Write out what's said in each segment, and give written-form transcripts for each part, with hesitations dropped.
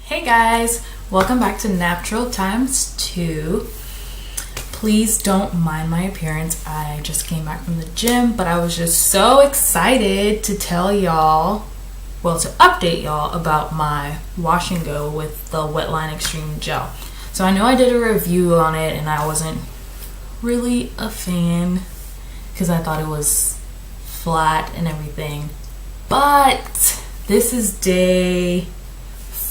Hey guys, welcome back to NAPTURALX2. Please don't mind my appearance. I just came back from the gym, but I was just so excited to tell y'all, to update y'all about my wash and go with the Wetline Xtreme gel. So I know I did a review on it and I wasn't really a fan because I thought it was flat and everything. But this is day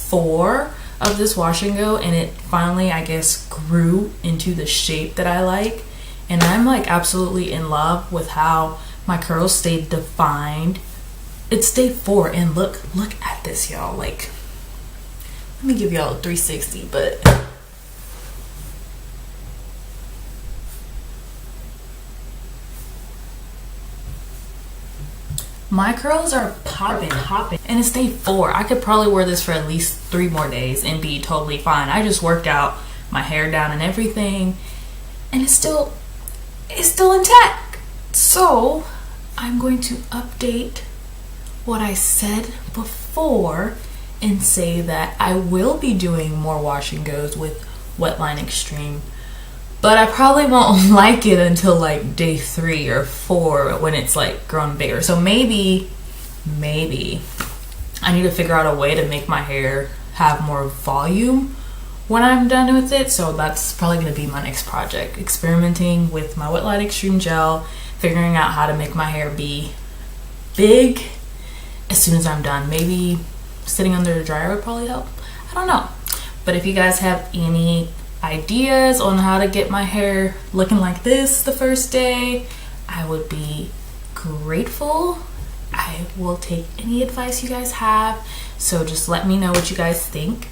4 of this wash and go, and it finally, I guess, grew into the shape that I like, and I'm like absolutely in love with how my curls stayed defined. It's day 4 and look at this, y'all. Like, let me give y'all a 360, but my curls are popping, and it's day 4. I could probably wear this for at least 3 more days and be totally fine. I just worked out my hair down and everything, and it's still intact. So I'm going to update what I said before and say that I will be doing more wash and goes with Wetline Xtreme. But I probably won't like it until like day 3 or 4 when it's like grown bigger. So maybe I need to figure out a way to make my hair have more volume when I'm done with it. So that's probably going to be my next project. Experimenting with my Wetline Xtreme gel, figuring out how to make my hair be big as soon as I'm done. Maybe sitting under the dryer would probably help. I don't know. But if you guys have any ideas on how to get my hair looking like this the first day, I would be grateful. I will take any advice you guys have, so just let me know what you guys think.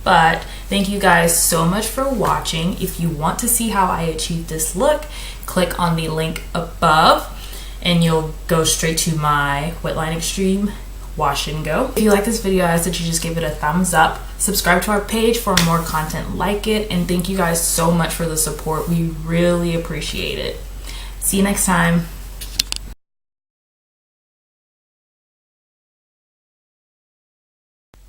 But thank you guys so much for watching. If you want to see how I achieved this look, click on the link above and you'll go straight to my Wetline Xtreme wash and go. If you like this video, I ask that you just give it a thumbs up, subscribe to our page for more content like it, and thank you guys so much for the support. We really appreciate it. See you next time.